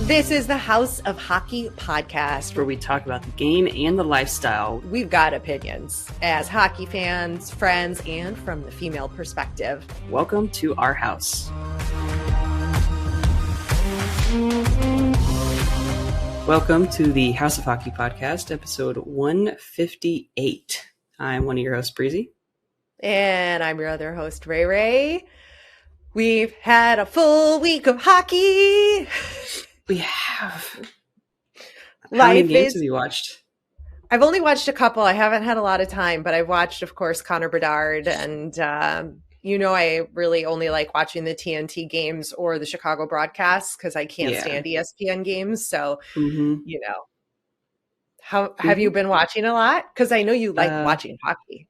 This is the House of Hockey podcast, where we talk about the game and the lifestyle. We've got opinions as hockey fans, friends, and from the female perspective. Welcome to our house. Welcome to the House of Hockey podcast, episode 158. I'm one of your hosts, Breezy. And I'm your other host, Rae. We've had a full week of hockey. We have. How many games have you watched? I've only watched a couple. I haven't had a lot of time, but I've watched, of course, Connor Bedard. And, I really only like watching the TNT games or the Chicago broadcasts because I can't stand ESPN games. So, have you been watching a lot? Because I know you like watching hockey.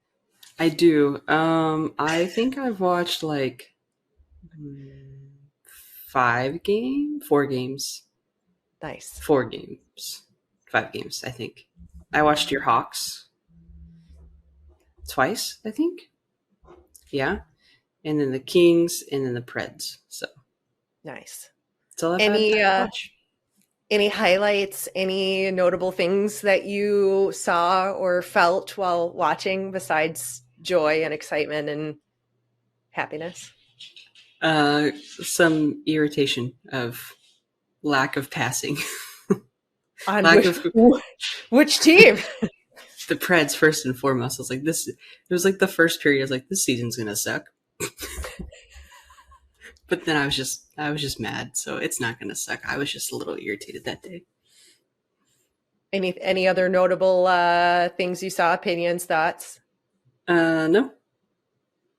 I do. I think I've watched like 4 games. Nice. 4 games. 5 games, I think. I watched your Hawks twice, I think. Yeah. And then the Kings and then the Preds. So nice. That's all I've had to watch. Any highlights, any notable things that you saw or felt while watching besides joy and excitement and happiness? Some irritation of lack of passing. On which team? The Preds, first and foremost. I was like, it was like the first period. I was like, this season's gonna suck. But then I was just mad, so it's not gonna suck. I was just a little irritated that day. Any other notable things you saw? Opinions, thoughts? No.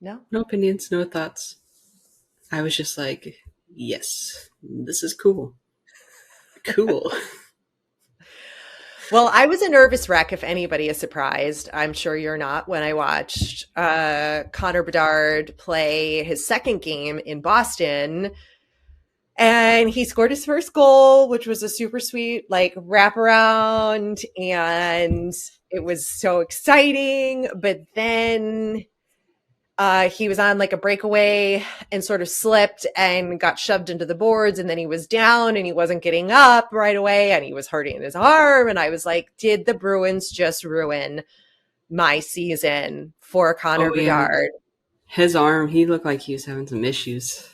No opinions, no thoughts. I was just like, yes, this is cool. Cool. Well, I was a nervous wreck, if anybody is surprised. I'm sure you're not, when I watched Connor Bedard play his second game in Boston. And he scored his first goal, which was a super sweet, wraparound. And it was so exciting. But then he was on a breakaway and sort of slipped and got shoved into the boards, and then he was down and he wasn't getting up right away and he was hurting his arm. And I was like, did the Bruins just ruin my season for Connor Bedard? His arm, he looked like he was having some issues.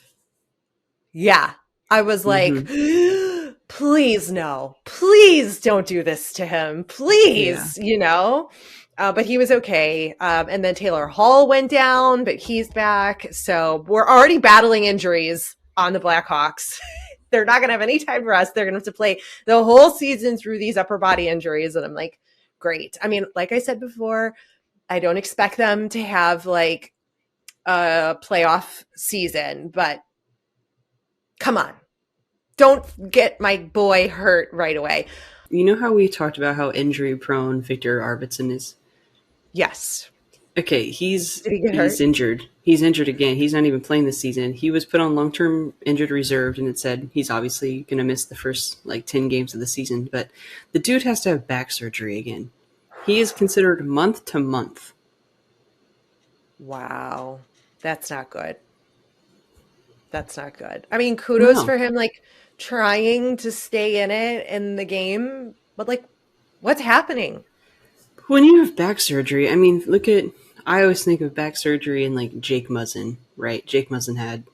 Yeah. I was like, please no, please don't do this to him. Please, but he was okay. And then Taylor Hall went down, but he's back. So we're already battling injuries on the Blackhawks. They're not going to have any time to rest. They're going to have to play the whole season through these upper body injuries. And I'm like, great. I mean, like I said before, I don't expect them to have a playoff season, but come on. Don't get my boy hurt right away. You know how we talked about how injury prone Victor Arvidsson is? Yes. Okay, he's hurt? injured. He's injured again. He's not even playing this season. He was put on long-term injured reserve, and it said he's obviously going to miss the first 10 games of the season. But the dude has to have back surgery again. He is considered month to month. Wow, that's not good. That's not good. I mean, kudos for him, trying to stay in it in the game, but what's happening? When you have back surgery, I mean, I always think of back surgery and Jake Muzzin, right? Jake Muzzin had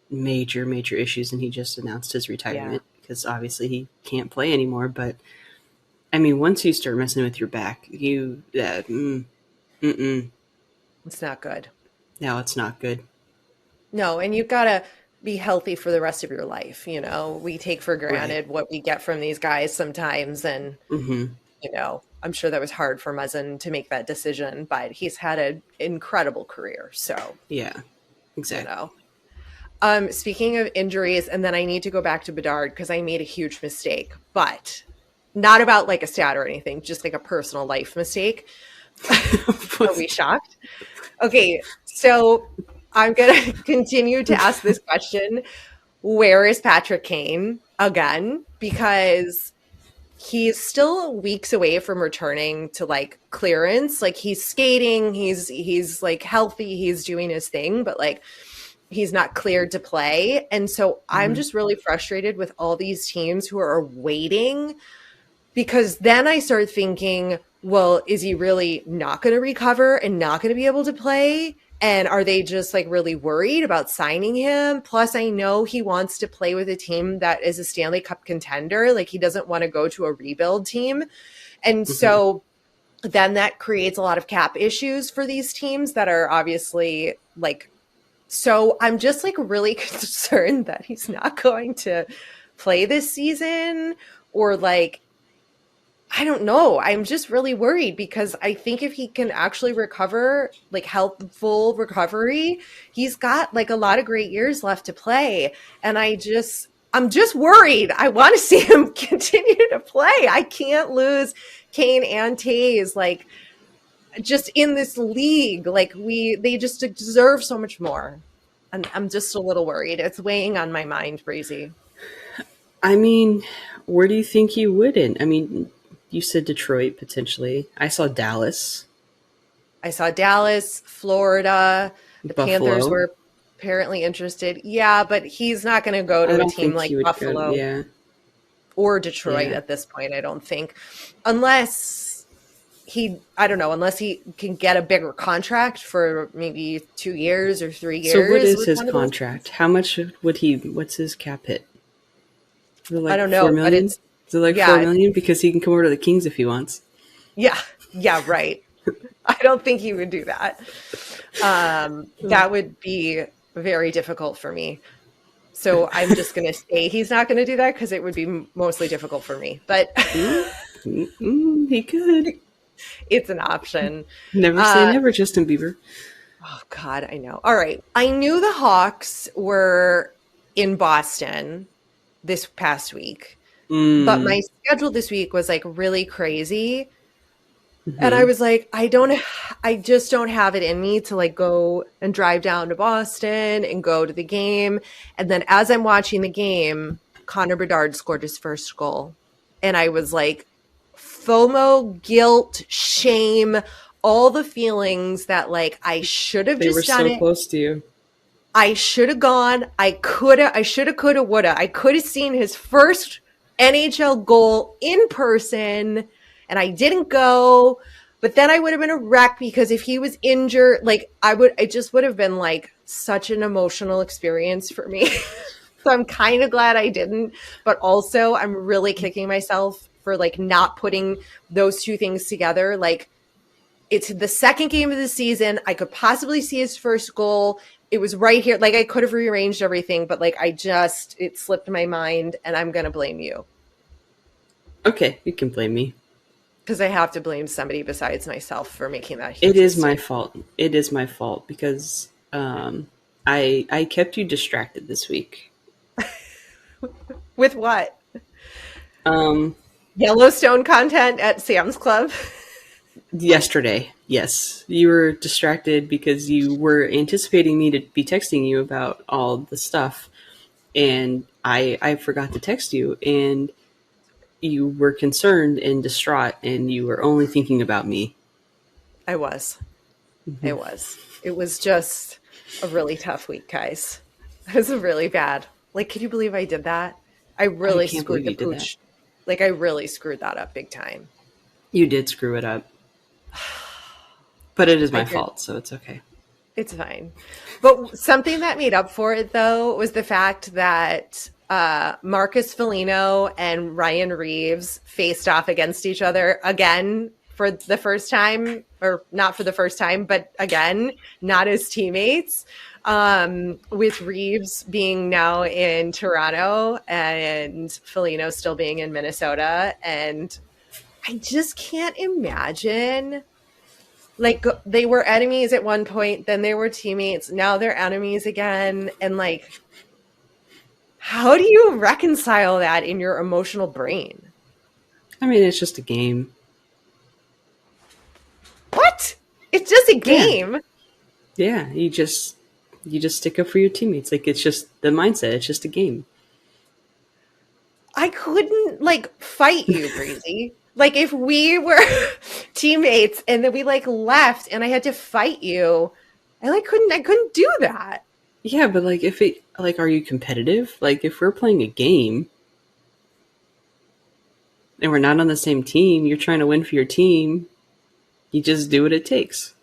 major issues, and he just announced his retirement because obviously he can't play anymore. But I mean, once you start messing with your back, it's not good. No, it's not good. No, and you've got to be healthy for the rest of your life. We take for granted what we get from these guys sometimes, and I'm sure that was hard for Muzzin to make that decision, but he's had an incredible career. So yeah, exactly. Speaking of injuries, and then I need to go back to Bedard because I made a huge mistake, but not about a stat or anything, just a personal life mistake. Are we shocked? Okay, so I'm going to continue to ask this question. Where is Patrick Kane again? Because he's still weeks away from returning to clearance. He's skating, he's healthy, he's doing his thing, but he's not cleared to play. And so I'm just really frustrated with all these teams who are waiting, because then I start thinking, well, is he really not going to recover and not going to be able to play? And are they just like really worried about signing him? Plus, I know he wants to play with a team that is a Stanley Cup contender. Like, he doesn't want to go to a rebuild team. And so then that creates a lot of cap issues for these teams that are obviously like, so I'm just like really concerned that he's not going to play this season, or like, I don't know. I'm just really worried because I think if he can actually recover, like healthful recovery, he's got like a lot of great years left to play. And I'm just worried. I want to see him continue to play. I can't lose Kane and Taze, like, just in this league. Like, they just deserve so much more. And I'm just a little worried. It's weighing on my mind, Breezy. I mean, where do you think he would end? I mean, you said Detroit, potentially. I saw Dallas. Florida. The Buffalo. Panthers were apparently interested. Yeah, but he's not going to go to a team like Buffalo or Detroit at this point, I don't think. Unless unless he can get a bigger contract for maybe 2 years or 3 years. So what is his contract? How much what's his cap hit? Like I don't know, but it's... Is it like $4 million? Because he can come over to the Kings if he wants. Yeah, right. I don't think he would do that. That would be very difficult for me. So I'm just going to say he's not going to do that because it would be mostly difficult for me. But he could. It's an option. Never say never, Justin Bieber. Oh, God, I know. All right. I knew the Hawks were in Boston this past week. But my schedule this week was like really crazy. And I was like, I just don't have it in me to like go and drive down to Boston and go to the game. And then as I'm watching the game, Connor Bedard scored his first goal. And I was like, FOMO, guilt, shame, all the feelings that like I should have just done it. They were so close to you. I should have gone. I should have, could have, would have. I could have seen his first NHL goal in person, and I didn't go. But then I would have been a wreck because if he was injured, like it just would have been like such an emotional experience for me. So I'm kind of glad I didn't, but also I'm really kicking myself for like not putting those two things together. Like, it's the second game of the season. I could possibly see his first goal. It was right here. Like, I could have rearranged everything, but like it slipped my mind, and I'm going to blame you. Okay, you can blame me. Because I have to blame somebody besides myself for making that huge mistake. It is my fault because I kept you distracted this week. With what? Yellowstone content at Sam's Club? Yesterday, yes. You were distracted because you were anticipating me to be texting you about all the stuff, and I forgot to text you, and you were concerned and distraught, and you were only thinking about me. I was. It was just a really tough week, guys. It was really bad. Like, can you believe I did that? I really screwed the pooch. Like, I really screwed that up big time. You did screw it up. But it is my fault, so it's okay. It's fine. But something that made up for it, though, was the fact that Marcus Foligno and Ryan Reeves faced off against each other again for the first time, or not for the first time, but again, not as teammates, with Reeves being now in Toronto and Foligno still being in Minnesota. And I just can't imagine. Like, they were enemies at one point, then they were teammates, now they're enemies again. And like, how do you reconcile that in your emotional brain? I mean, it's just a game. What? It's just a game? Yeah, you just stick up for your teammates. Like, it's just the mindset. It's just a game. I couldn't like fight you, Breezy. Like, if we were teammates and then we like left and I had to fight you, I couldn't do that. Yeah, but like if it like are you competitive? Like if we're playing a game and we're not on the same team, you're trying to win for your team, you just do what it takes.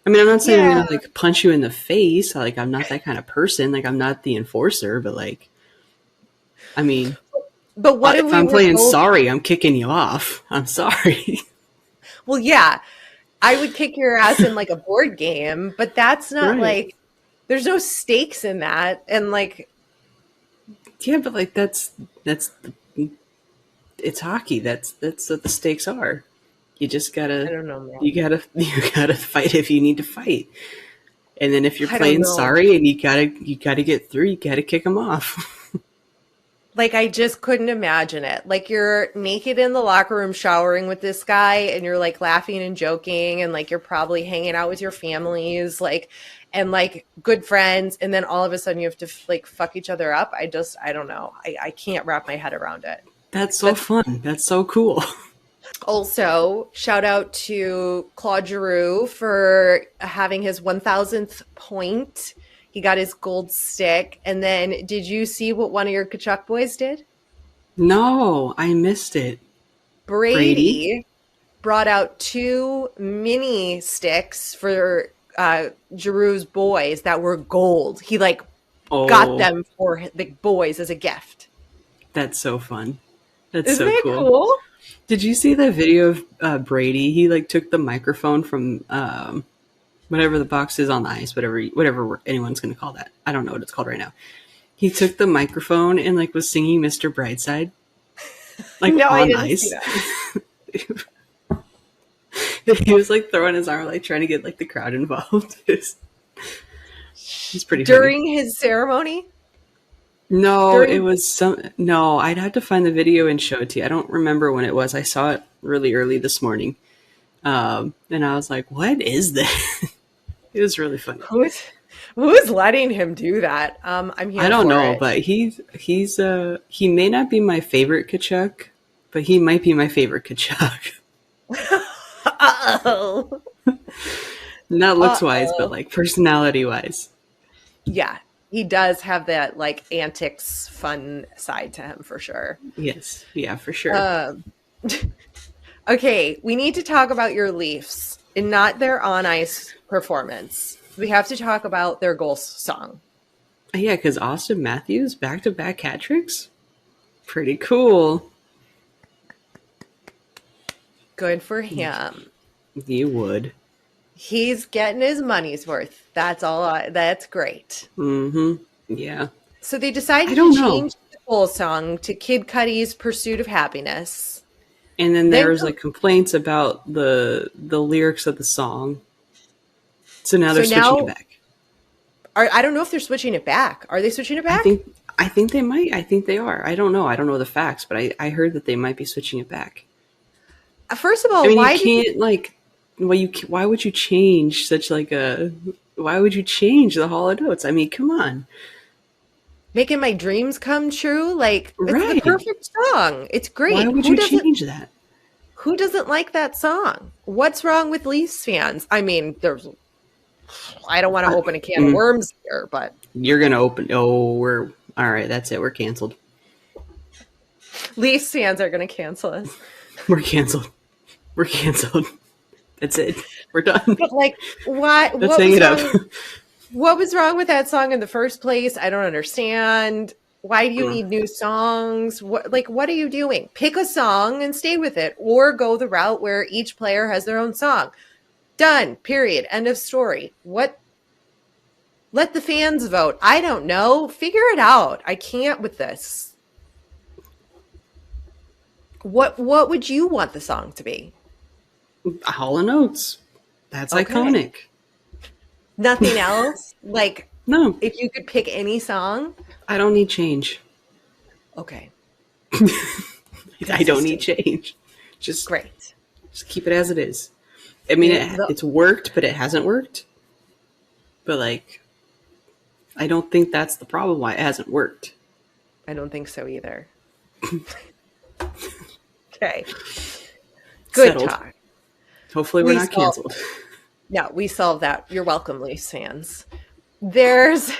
I mean, I'm not saying I'm Yeah. gonna like punch you in the face. Like I'm not that kind of person. Like I'm not the enforcer, but like I mean, But what if if we I'm were playing both? sorry, I'm kicking you off. I'm sorry. Well, yeah, I would kick your ass in like a board game, but that's not Right. like there's no stakes in that. And like, Yeah, but like that's it's hockey. That's what the stakes are. You just I gotta don't know, man. you gotta you gotta fight if you need to fight. And then if you're I don't playing know. sorry and you gotta get through, you gotta kick them off. Like, I just couldn't imagine it. Like, you're naked in the locker room showering with this guy, and you're like laughing and joking, and like you're probably hanging out with your families, like, and like good friends. And then all of a sudden you have to like fuck each other up. I don't know. I can't wrap my head around it. That's so But fun. That's so cool. also, shout out to Claude Giroux for having his 1000th point. He got his gold stick. And then, did you see what one of your Kachuk boys did? No, I missed it. Brady? Brady brought out two mini sticks for Giroux's boys that were gold. He like got Oh, them for the boys as a gift. that's so fun. That's Isn't so that cool. cool? Did you see the video of Brady? He like took the microphone from whatever the box is on the ice, whatever anyone's going to call that. I don't know what it's called right now. He took the microphone and like was singing Mr. Brightside, like No, I on didn't see ice. that. He was like throwing his arm, like trying to get like the crowd involved. It's pretty funny. During his ceremony? No, it During was some. No, I'd have to find the video and show it to you. I don't remember when it was. I saw it really early this morning, and I was like, "What is this?" It was really funny. who's letting him do that? I'm I here don't for know, it. but he may not be my favorite Kachuk, but he might be my favorite Kachuk. Uh-oh. Not looks wise, but Uh-oh. like personality wise. Yeah, he does have that like antics fun side to him for sure. Yes, yeah, for sure. Um, okay, we need to talk about your Leafs and not their on ice performance. We have to talk about their goal song. Yeah, because Austin Matthews back to back hat tricks, pretty cool. Good for him. You would. He's getting his money's worth. That's great. Mm-hmm. Yeah. So they I decided to don't know. change the goal song to Kid Cudi's Pursuit of Happiness. And then there Then was like complaints about the lyrics of the song. So now so they're switching it now back. I don't know if they're switching it back. Are they switching it I back? think I think they might. I think they are. I don't know. I don't know the facts, but I heard that they might be switching it back. First of I all, mean, you why did can't like why would you change such like a why would you change the Hall of Notes? I mean, come on. making my dreams come true? Like it's the Right. perfect song. It's Why great. would you change that? Who doesn't like that song? What's wrong with Leafs fans? I mean, I don't want to open a can of worms here, but You're gonna open. Oh, we're all right. That's it. We're canceled. Leafs fans are going to cancel us. We're canceled. We're canceled. That's it. We're done. But like, why? Let's hang it up. What was wrong with that song in the first place? I don't understand. Why do you need new songs? What are you doing? Pick a song and stay with it, or go the route where each player has their own song. Done. Period. End of story. What? Let the fans vote. I don't know. Figure it out. I can't with this. What would you want the song to be? Hall of Notes. That's Okay. iconic. Nothing else? Like, No, if you could pick any song? I don't need change. Okay. I don't need change. Just Great. just keep it as it is. I mean, The- it's worked, but it hasn't worked. But like, I don't think that's the problem. Why it hasn't worked? I don't think so either. Okay. Good Settled. talk. Hopefully, we're not solved- canceled. Yeah, we solved that. You're welcome, Leafs fans. There's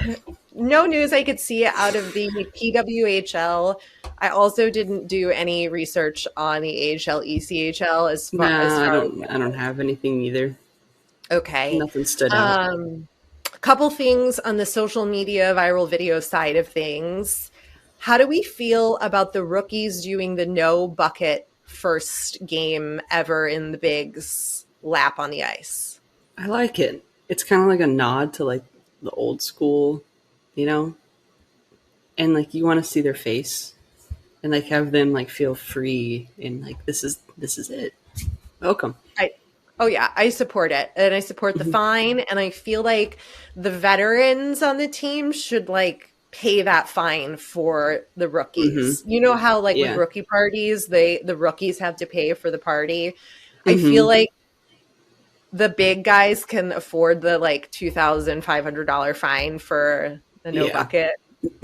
no news I could see out of the PWHL. I also didn't do any research on the AHL, ECHL as Nah, I far as don't. I don't have anything either. okay. Nothing stood out. A couple things on the social media viral video side of things. How do we feel about the rookies doing the no bucket first game ever in the bigs lap on the ice? I like it. It's kind of like a nod to like the old school, you know, and like you want to see their face and like have them like feel free and like this is it. Welcome. I Oh yeah, I support it. And I support the Mm-hmm. fine and I feel like the veterans on the team should like pay that fine for the Mm-hmm. rookies. You know how like with Yeah. rookie parties, the rookies have to pay for the party. I feel Mm-hmm. like the big guys can afford the like $2,500 fine for the no Yeah. bucket.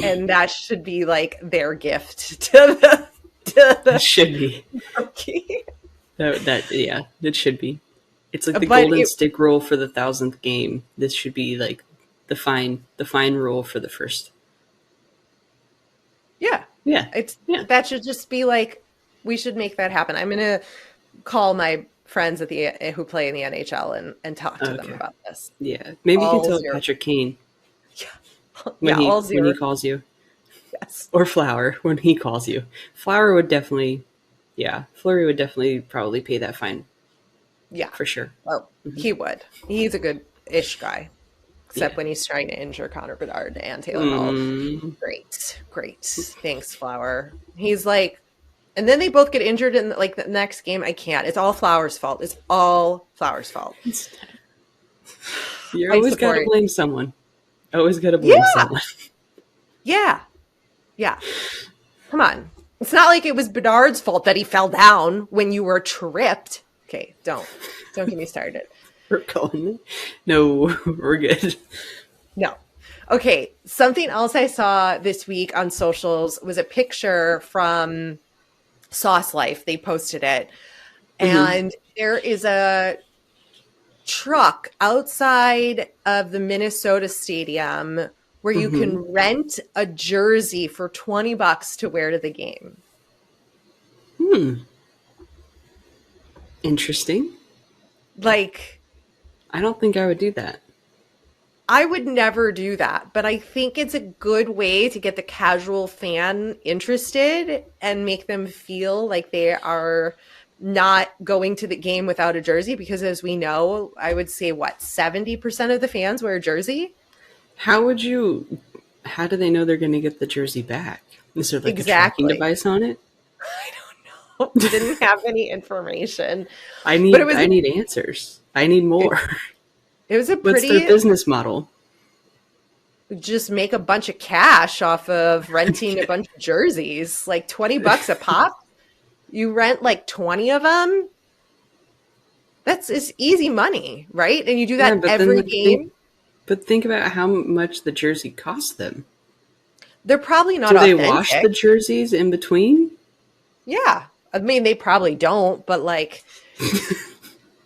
And that should be like their gift to It the should be. rookie. That yeah, it should be. It's like the But golden it stick rule for the 1,000th game. This should be like the fine rule for the first. Yeah, Yeah. it's Yeah. that should just be like we should make that happen. I'm gonna call my friends at the who play in the NHL and talk to them Okay. about this. Yeah. Maybe you can All tell zero, Patrick Kane yeah, when yeah, he all when he zero. calls you, Yes, or Flower when he calls you. Flower would definitely, yeah, Flurry would definitely probably pay that fine yeah. for sure. Well, he would. He's a good-ish guy, except Yeah. when he's trying to injure Connor Bedard and Taylor Hall. Mm, Great, great. Thanks, Flower. He's like, and then they both get injured in like the next game. I can't. It's all Flower's fault. It's all Flower's fault. you're I always got to support. blame someone. Always got to blame Yeah, someone. yeah. Yeah. Come on. It's not like it was Bedard's fault that he fell down when you were tripped. Okay, don't get me started. We're calling it. No, we're good. No. Okay, something else I saw this week on socials was a picture from Sauce Life. They posted it. Mm-hmm. And there is a truck outside of the Minnesota stadium where you Mm-hmm. can rent a jersey for $20 to wear to the game. Hmm. Interesting. Like, I don't think I would do that. I would never do that, but I think it's a good way to get the casual fan interested and make them feel like they are not going to the game without a jersey because as we know, I would say what, 70% of the fans wear a jersey? How would you? How do they know they're going to get the jersey back? Is there like a tracking Exactly. device on it? I don't know. Didn't have any information. I But need. I need answers. I need more. it was a What's their pretty business model? just make a bunch of cash off of renting a bunch of jerseys, like $20 a pop. You rent like 20 of them. That's it's easy money, right? And you do Yeah, that but then every like, think. game. But think about how much the jersey costs them. They're probably not Do they wash authentic. the jerseys in between? Yeah. I mean, they probably don't, but like,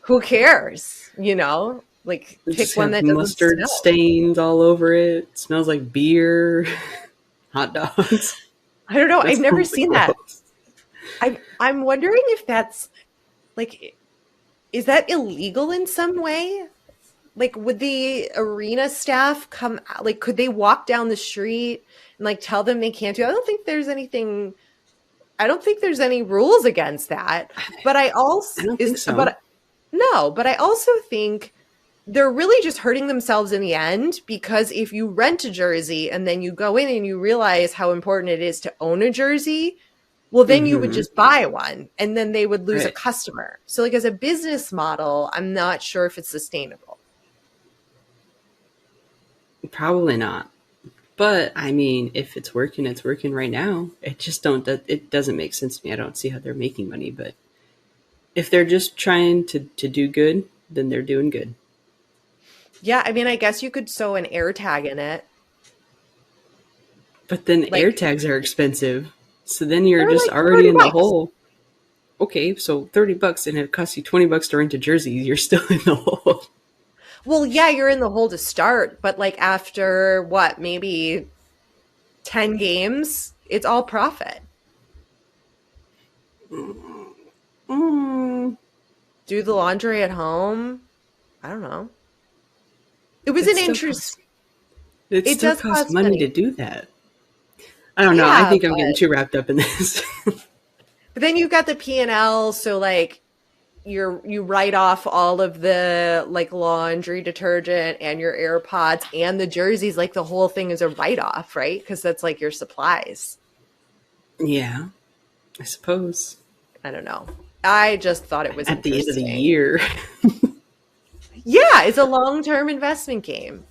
who cares? You know, like They pick just one have that doesn't mustard smell. stains all over it. It smells like beer, hot dogs. I don't know. That I've never sounds seen that. gross. I'm wondering if that's like, is that illegal in some way? Like, would the arena staff come, like, could they walk down the street and like tell them they can't do it? I don't think there's anything, I don't think there's any rules against that. But I I also, don't think so. but no, but I also think they're really just hurting themselves in the end because if you rent a jersey and then you go in and you realize how important it is to own a jersey, well, then you would Mm-hmm. just buy one and then they would lose a Right. customer. So, like, as a business model, I'm not sure if it's sustainable. Probably not. But I mean, if it's working, it's working right now. It just don't. It doesn't make sense to me. I don't see how they're making money. But if they're just trying to do good, then they're doing good. Yeah, I mean, I guess you could sew an air tag in it. But then air Like, tags are expensive, so then you're they're just like already 30 in the bucks. hole. Okay, so $30 and it costs you $20 to rent a jersey. You're still in the hole. Well, yeah, you're in the hole to start, but like after what, maybe 10 games, it's all profit. Mm, Do the laundry at home. I don't know. It was it an still interest. costs. It It still does costs cost money to money. do that. I don't know. I Yeah, think I'm getting too wrapped up in this. but then you've got the P&L, so like you write off all of the like laundry detergent and your AirPods and the jerseys, like the whole thing is a write-off, right? Because that's like your supplies. Yeah, I suppose. I don't know. I just thought it was At the end of the interesting. year. Yeah, it's a long-term investment game.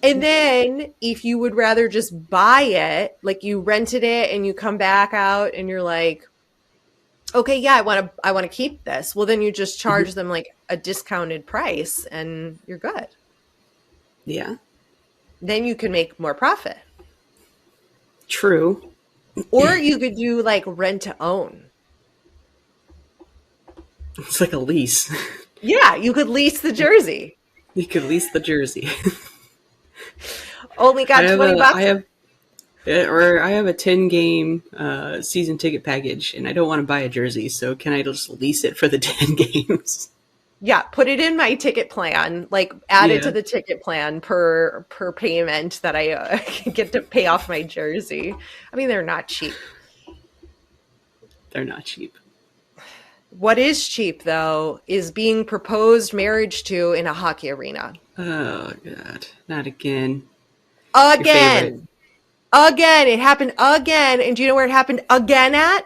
And then if you would rather just buy it, like you rented it and you come back out and you're like, okay, yeah, I want to keep this. Well, then you just charge them like a discounted price and you're good. Yeah, Then you can make more profit. true. Or you could do like rent to own. It's like a lease. Yeah, you could lease the jersey. You could lease the jersey. Only I got have 20 a bucks. I have a 10-game season ticket package, and I don't want to buy a jersey, so can I just lease it for the 10 games? Yeah, put it in my ticket plan, like add it to Yeah, the ticket plan per payment that I get to pay off my jersey. I mean, they're not cheap. they're not cheap. What is cheap though is being proposed marriage to in a hockey arena. Oh god, not again. Your favorite. Again. Again. It happened again. And do you know where it happened again at?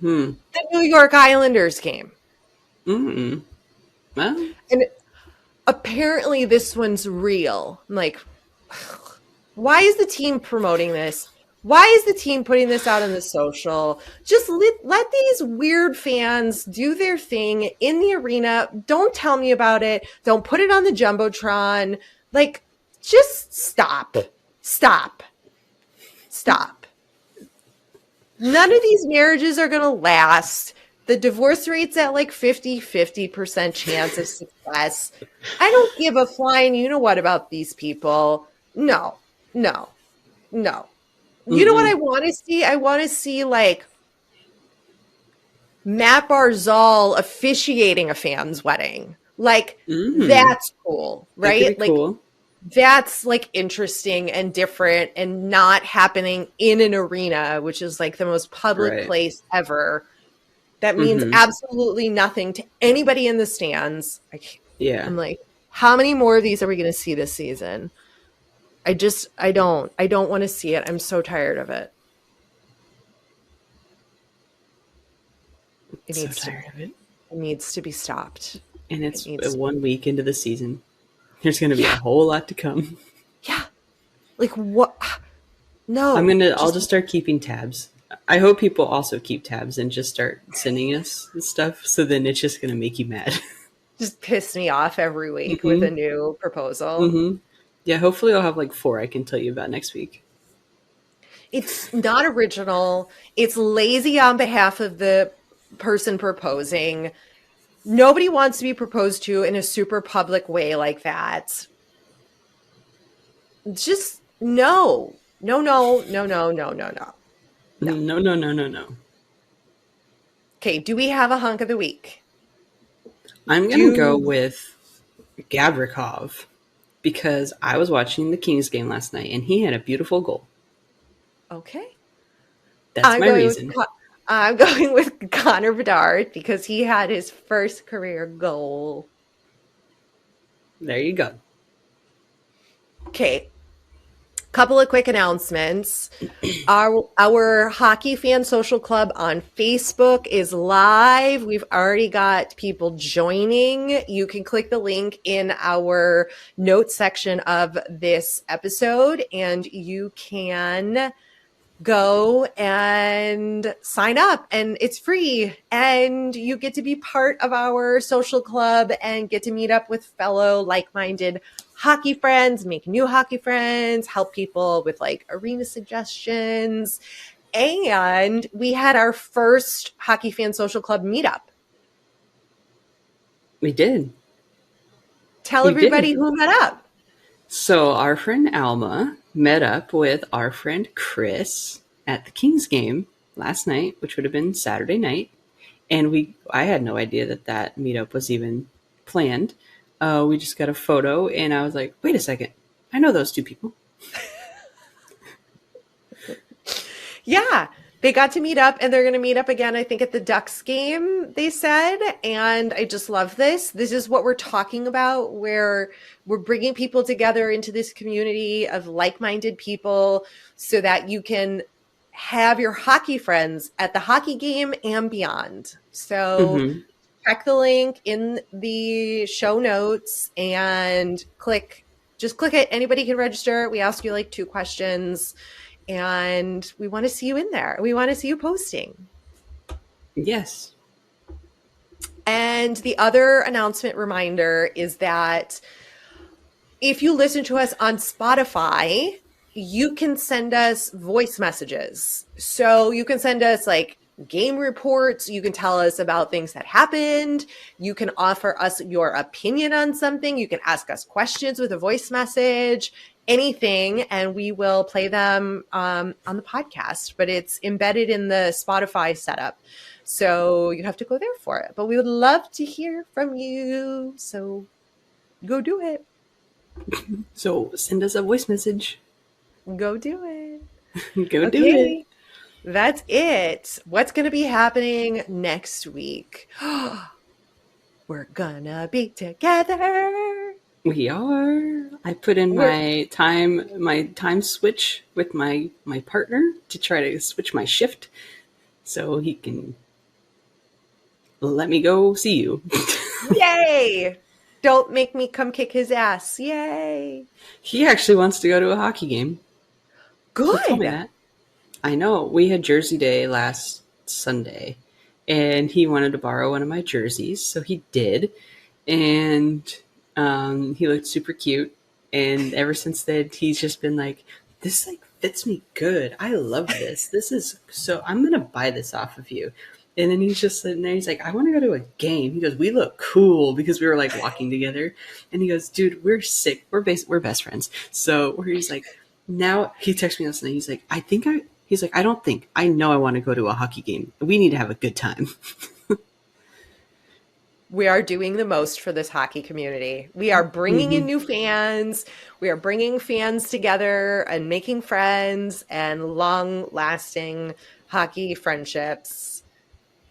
Hmm. The New York Islanders game. Mm. Well, And apparently this one's real. I'm like, why is the team promoting this? Why is the team putting this out on the social? Just let these weird fans do their thing in the arena. Don't tell me about it. Don't put it on the Jumbotron. Like, just stop. Stop. Stop. None of these marriages are going to last. The divorce rate's at like 50% chance of success. I don't give a flying you know what about these people. No, no, no. You know what mm-mm. I want to see? I want to see like Matt Barzal officiating a fan's wedding. Like, that's cool, That could be right? Like, cool. that's like interesting and different and not happening in an arena, which is like the most public Right. place ever. That means Mm-hmm. absolutely nothing to anybody in the stands. Yeah. I'm like, how many more of these are we going to see this season? I don't want to see it. I'm so tired of it. It So needs to, tired of it. it needs to be stopped. And It it's needs, 1 week into the season. There's going to be a yeah, whole lot to come. yeah. Like what? I'll No, just start keeping tabs. I hope people also keep tabs and just start sending us stuff. So then it's just going to make you mad. just piss me off every week with Mm-hmm. a new proposal. Mm-hmm. Yeah, hopefully I'll have like 4 I can tell you about next week. It's not original. It's lazy on behalf of the person proposing. Nobody wants to be proposed to in a super public way like that. Just no. No, no, no, no, no, no, no. No. No, no, no, no, no. Okay, do we have a hunk of the week? I'm going to go with Gavrikov because I was watching the Kings game last night and he had a beautiful goal. Okay. That's my reason. I'm going with Connor Bedard because he had his first career goal. There you go. Okay. Couple of quick announcements. Our Hockey Fan Social Club on Facebook is live. We've already got people joining. You can click the link in our notes section of this episode and you can go and sign up, and it's free, and you get to be part of our social club and get to meet up with fellow like-minded hockey friends, make new hockey friends, help people with like arena suggestions. And we had our first Hockey Fan Social Club meetup We did. Tell We everybody did. who met up. So our friend Alma met up with our friend Chris at the Kings game last night, which would have been Saturday night. And I had no idea that meetup was even planned. We just got a photo, and I was like, wait a second. I know those two people. Yeah, they got to meet up and they're going to meet up again, I think, at the Ducks game, they said. And I just love this. This is what we're talking about, where we're bringing people together into this community of like-minded people so that you can have your hockey friends at the hockey game and beyond. So Mm-hmm. check the link in the show notes and just click it. Anybody can register. We ask you like 2 questions. And we want to see you in there. We want to see you posting. Yes. And the other announcement reminder is that if you listen to us on Spotify, you can send us voice messages. So you can send us like game reports. You can tell us about things that happened. You can offer us your opinion on something. You can ask us questions with a voice message, anything, and we will play them on the podcast. But it's embedded in the Spotify setup. So you have to go there for it. But we would love to hear from you. So go do it. So send us a voice message. Go do it. Go do it. Okay. That's it. What's going to be happening next week? We're gonna be together. We are. I put in my time switch with my partner to try to switch my shift so he can let me go see you. Yay! Don't make me come kick his ass. Yay! He actually wants to go to a hockey game. Good. He told me that. I know. We had Jersey Day last Sunday, and he wanted to borrow one of my jerseys, so he did. And he looked super cute. And ever since then, he's just been like, this like fits me good. I love this. This is so. I'm gonna buy this off of you. And then he's just sitting there. He's like, I want to go to a game. He goes, we look cool because we were like walking together. And he goes, dude, we're sick. We're best friends. So where he's like, now he texted me last night. He's like, he's like, I know I want to go to a hockey game. We need to have a good time. We are doing the most for this hockey community. We are bringing in new fans. We are bringing fans together and making friends and long-lasting hockey friendships,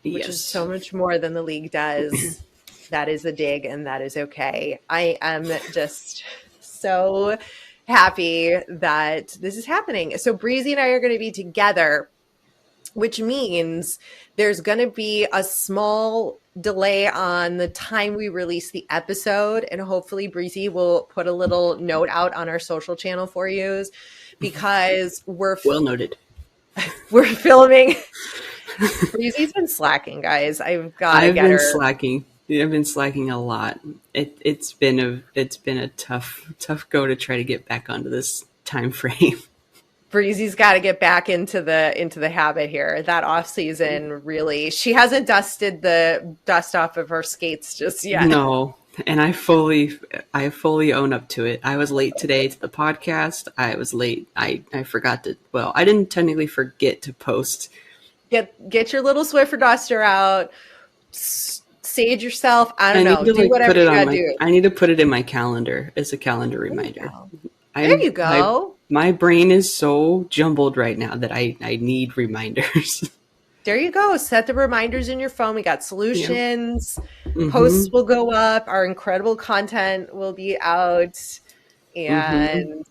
which is so much more than the league does. That is a dig, and that is okay. I am just so happy that this is happening. So Breezy and I are going to be together, which means there's going to be a small delay on the time we release the episode. And hopefully Breezy will put a little note out on our social channel for you, because well noted. We're filming. Breezy's been slacking, guys. I've been slacking. I've been slacking a lot. It's been a tough go to try to get back onto this time frame. Breezy's got to get back into the habit here. That off season, really, she hasn't dusted the dust off of her skates just yet. No, and I fully own up to it. I was late today to the podcast. I was late. I forgot to. Well, I didn't technically forget to post. Get your little Swiffer duster out. Sage yourself. I don't know. Do whatever you gotta do. I need to put it in my calendar as a calendar reminder. There you go. My brain is so jumbled right now that I need reminders. There you go. Set the reminders in your phone. We got solutions. Yeah. Posts will go up. Our incredible content will be out. And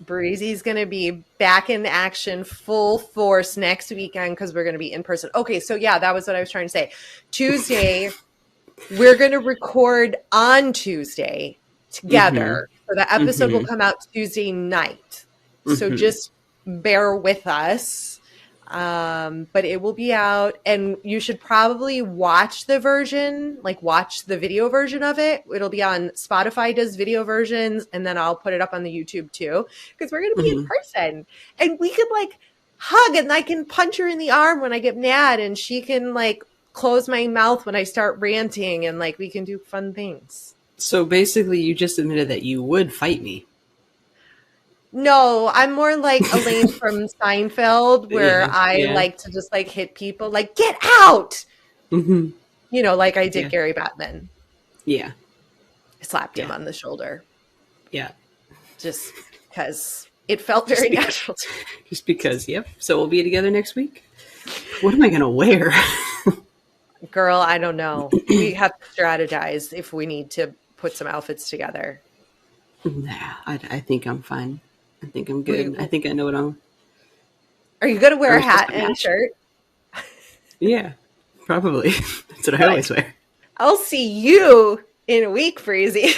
Breezy's going to be back in action full force next weekend because we're going to be in person. Okay, so yeah, that was what I was trying to say. Tuesday, we're going to record on Tuesday together. So the episode will come out Tuesday night. So just bear with us. But it will be out, and you should probably watch the video version of it. It'll be on Spotify does video versions, and then I'll put it up on the YouTube too, because we're going to be in person, and we could like hug, and I can punch her in the arm when I get mad, and she can like close my mouth when I start ranting, and like we can do fun things. So basically, you just admitted that you would fight me. No, I'm more like Elaine from Seinfeld, where Yeah, I yeah, like to just like hit people, like, get out! hmm You know, like I did yeah, Gary Batman. yeah, I slapped him yeah, on the shoulder yeah. just because it felt Just very because. natural. Just because. Yep. So we'll be together next week. What am I gonna wear? Girl, I don't know. We have to strategize if we need to put some outfits together. Nah, I think I'm fine. I think I'm We, good. I think I know what I'm. are you going to wear a Are we supposed hat to and match? shirt? Yeah, probably. That's what I Good. always wear. I'll see you in a week, Breezy.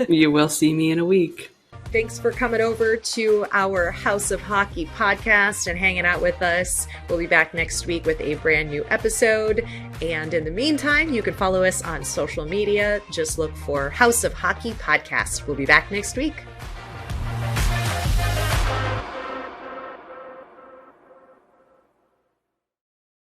You will see me in a week. Thanks for coming over to our House of Hockey podcast and hanging out with us. We'll be back next week with a brand new episode. And in the meantime, you can follow us on social media. Just look for House of Hockey podcast. We'll be back next week.